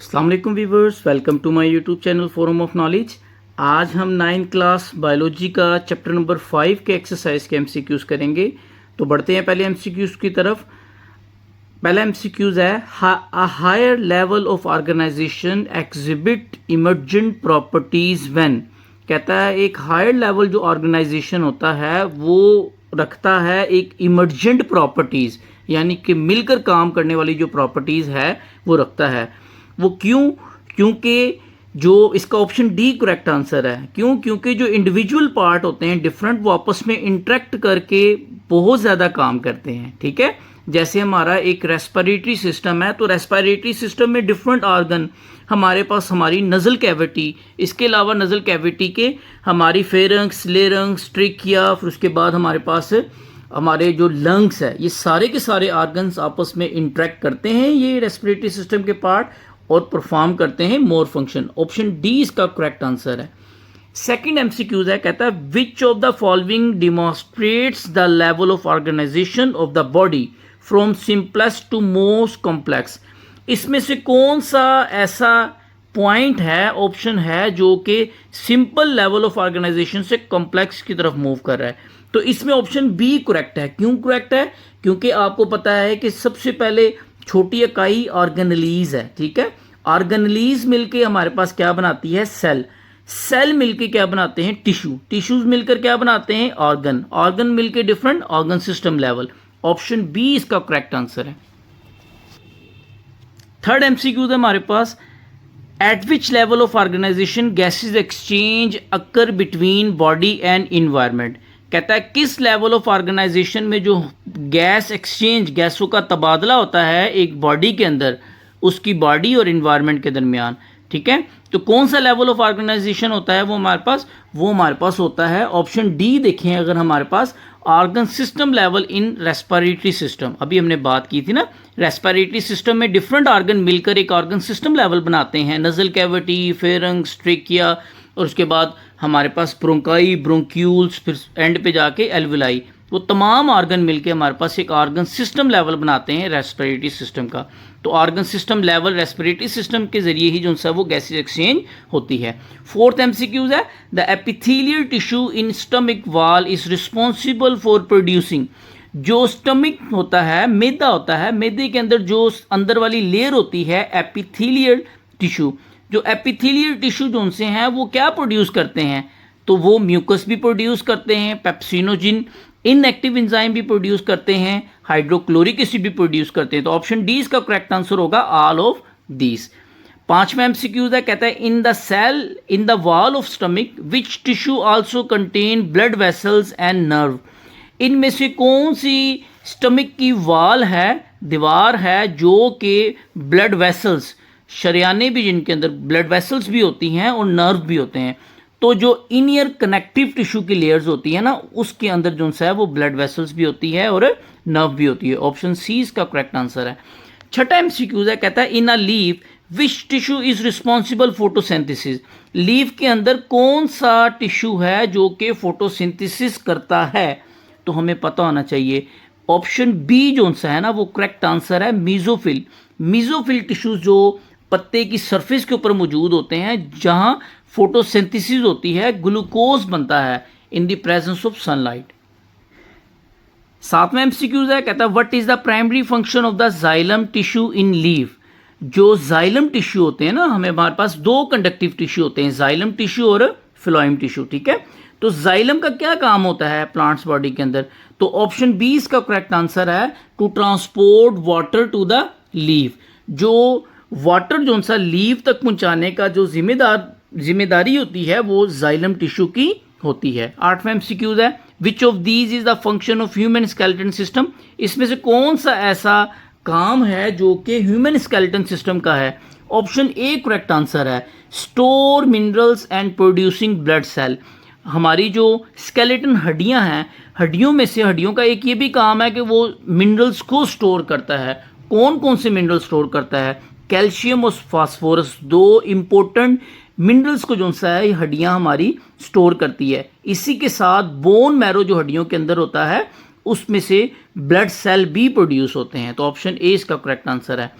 अस्सलाम वालेकुम viewers, welcome to my YouTube channel forum of knowledge. आज हम 9th क्लास बायोलॉजी का चैप्टर नंबर 5 के एक्सरसाइज के एमसीक्यूज करेंगे। तो बढ़ते हैं पहले एमसीक्यूज की तरफ। पहला एमसीक्यूज है a higher level of organization exhibit emergent properties when. कहता है एक हायर लेवल जो ऑर्गेनाइजेशन होता है वो रखता है एक इमर्जेंट प्रॉपर्टीज़, यानी कि मिलकर काम करने वाली जो प्रॉपर्टीज़ है वो रखता है। वो क्यों? क्योंकि जो इसका ऑप्शन डी करेक्ट आंसर है। क्यों? क्योंकि जो इंडिविजुअल पार्ट होते हैं डिफरेंट, वो आपस में इंटरेक्ट करके बहुत ज़्यादा काम करते हैं। ठीक है, जैसे हमारा एक रेस्पिरेटरी सिस्टम है, तो रेस्पिरेटरी सिस्टम में डिफरेंट ऑर्गन, हमारे पास हमारी नज़ल कैविटी, इसके अलावा नज़ल कैविटी के हमारी फेरंक्स, लेरंक्स, ट्रिकिया, फिर उसके बाद हमारे पास हमारे जो लंग्स है, ये सारे के सारे ऑर्गन्स आपस में इंटरेक्ट करते हैं, ये रेस्पिरेटरी सिस्टम के पार्ट, और परफॉर्म करते हैं मोर फंक्शन। ऑप्शन डी इसका करेक्ट आंसर है। सेकंड एमसीक्यूज है, कहता है which of the following demonstrates the level of organization of the body from simplest to most complex. इसमें से कौन सा ऐसा पॉइंट है, ऑप्शन है, जो कि सिंपल लेवल ऑफ ऑर्गेनाइजेशन से कॉम्प्लेक्स की तरफ मूव कर रहा है? तो इसमें ऑप्शन बी करेक्ट है। क्यों करेक्ट है? क्योंकि आपको पता है कि सबसे पहले छोटी इकाई ऑर्गेनलीज है। ठीक है, ऑर्गेनलीज मिलके हमारे पास क्या बनाती है? सेल। सेल मिलके क्या बनाते हैं? टिश्यू। टिश्यूज मिलकर क्या बनाते हैं? ऑर्गन। ऑर्गन मिलके different organ system level. Option B इसका करेक्ट आंसर है। थर्ड एमसीक्यू है हमारे पास, at which level of organisation gases exchange occur between body and environment. कहता है किस लेवल ऑफ ऑर्गेनाइजेशन में जो गैस एक्सचेंज, गैसों का तबादला होता है एक बॉडी के अंदर, उसकी बॉडी और इन्वायरमेंट के दरमियान। ठीक है, तो कौन सा लेवल ऑफ ऑर्गेनाइजेशन होता है वो हमारे पास होता है ऑप्शन डी। देखें, अगर हमारे पास organ system level in respiratory system, अभी हमने बात की थी ना, रेस्पिरेटरी सिस्टम में डिफरेंट ऑर्गन मिलकर एक ऑर्गन सिस्टम लेवल बनाते हैं। नजल कैविटी, फेरंक्स, ट्रेकिया, और उसके बाद हमारे पास ब्रोंकाई, ब्रोंक्यूल्स, फिर एंड पे जाके एल्विलाई, वो तमाम ऑर्गन मिलके हमारे पास एक ऑर्गन सिस्टम लेवल बनाते हैं रेस्पिरेटरी सिस्टम का। तो organ system level respiratory system के जरिए ही जो सा वो गैसेज एक्सचेंज होती है। फोर्थ एमसीक्यूज है, the epithelial tissue in stomach wall is responsible for producing. जो स्टमक होता है, मैदा होता है, मैदे के अंदर जो अंदर वाली लेयर होती है एपिथेलियल टिश्यू, जो एपिथेलियल टिश्यू जो उनसे हैं वो क्या प्रोड्यूस करते हैं? तो वो म्यूकस भी प्रोड्यूस करते हैं, पेप्सिनोजिन, इनएक्टिव एंजाइम भी प्रोड्यूस करते हैं, हाइड्रोक्लोरिक एसिड भी प्रोड्यूस करते हैं। तो ऑप्शन डी इसका करेक्ट आंसर होगा, ऑल ऑफ दीज। पांचवा एमसीक्यूज है, कहता है in the cell in the wall of stomach which tissue also contain blood vessels and nerve. इनमें से कौन सी स्टमक की वॉल है, दीवार है, जो कि ब्लड वेसल्स, शरियाने भी जिनके अंदर ब्लड वेसल्स भी होती हैं और नर्व भी होते हैं, तो जो इनियर कनेक्टिव टिश्यू की लेयर्स होती है ना, उसके अंदर जो है वो ब्लड वेसल्स भी होती है और नर्व भी होती है। ऑप्शन सी इसका करेक्ट आंसर है। छठा एमसीक्यूज है, कहता है in a leaf which tissue is responsible photosynthesis. Leaf के अंदर कौन सा टिश्यू है जो कि फोटोसिंथेसिस करता है? तो हमें पता होना चाहिए, ऑप्शन बी जो सा है ना वो करेक्ट आंसर है, मीजोफिल। मीजोफिल टिश्यूज जो पत्ते की सरफेस के ऊपर मौजूद होते हैं, जहां फोटोसिंथेसिस होती है, ग्लूकोज बनता है in the presence of sunlight. सातवां एमसीक्यूज है, कहता है what is the primary function of the xylem tissue in leaf. जो जाइलम टिश्यू होते हैं ना, हमारे पास दो कंडक्टिव टिश्यू होते हैं, जाइलम टिश्यू और फिलोइम टिश्यू। ठीक है, तो जाइलम का क्या काम होता है प्लांट्स बॉडी के अंदर? तो ऑप्शन बी इसका करेक्ट आंसर है, to transport water to the leaf. जो वाटर जो सा लीफ तक पहुंचाने का जो जिम्मेदारी होती है वो जाइलम टिश्यू की होती है। आठवां एमसीक्यूज है, which of these is the function of human skeleton system. इसमें से कौन सा ऐसा काम है जो कि ह्यूमन स्केलेटन सिस्टम का है? ऑप्शन ए करेक्ट आंसर है, store minerals and producing blood cell. हमारी जो स्केलेटन हड्डियां हैं, हड्डियों में से हड्डियों का एक ये भी काम है कि वो मिनरल्स को स्टोर करता है। कौन कौन से मिनरल स्टोर करता है? कैल्शियम और फास्फोरस, दो इंपॉर्टेंट मिनरल्स को जो सा है हड्डियां हमारी स्टोर करती है। इसी के साथ बोन मैरो जो हड्डियों के अंदर होता है, उसमें से ब्लड सेल भी प्रोड्यूस होते हैं। तो ऑप्शन ए इसका करेक्ट आंसर है।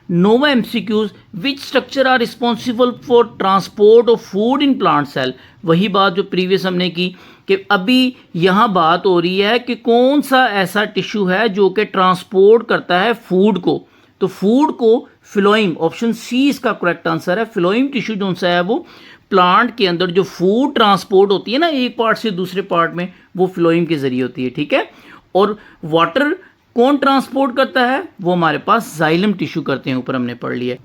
नोवा MCQs, which structure are responsible for transport of food in plant cell. वही बात जो प्रीवियस हमने की कि अभी यहाँ बात हो रही है कि कौन सा ऐसा टिश्यू है जो कि ट्रांसपोर्ट करता है फूड को। तो फूड को फिलोइम, ऑप्शन सी इसका करेक्ट आंसर है। फिलोइम टिश्यू जो सा है वो प्लांट के अंदर जो फूड ट्रांसपोर्ट होती है ना एक पार्ट से दूसरे पार्ट में, वो फिलोइम के जरिए होती है, ठीक है। और वाटर कौन ट्रांसपोर्ट करता है, वो हमारे पास जाइलम टिश्यू करते हैं, ऊपर हमने पढ़ लिया।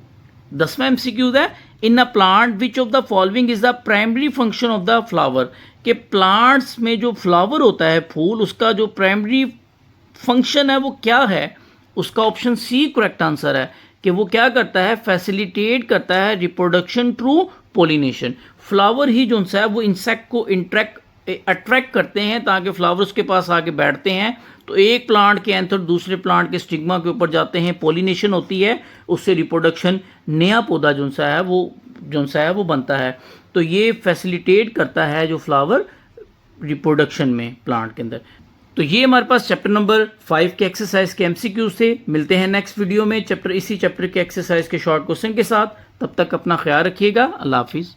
10वां एमसीक्यू है, in a plant which of the following is the primary function of the flower. के प्लांट्स में जो फ्लावर होता है फूल, उसका जो प्राइमरी फंक्शन है वो क्या है, उसका ऑप्शन सी करेक्ट आंसर है कि वो क्या करता है, फैसिलिटेट करता है रिप्रोडक्शन थ्रू पोलिनेशन। फ्लावर ही जो सा है वो इंसेक्ट को अट्रैक्ट करते हैं ताकि फ्लावर उसके पास आके बैठते हैं, तो एक प्लांट के एंथर दूसरे प्लांट के स्टिग्मा के ऊपर जाते हैं, पोलिनेशन होती है, उससे रिप्रोडक्शन, नया पौधा जो सा है वो बनता है। तो ये फैसिलिटेट करता है जो फ्लावर रिप्रोडक्शन में प्लांट के अंदर। तो ये हमारे पास चैप्टर नंबर 5 के एक्सरसाइज के एमसीक्यूज थे। मिलते हैं नेक्स्ट वीडियो में इसी चैप्टर के एक्सरसाइज के शॉर्ट क्वेश्चन के साथ। तब तक अपना ख्याल रखिएगा। अल्लाह हाफिज़।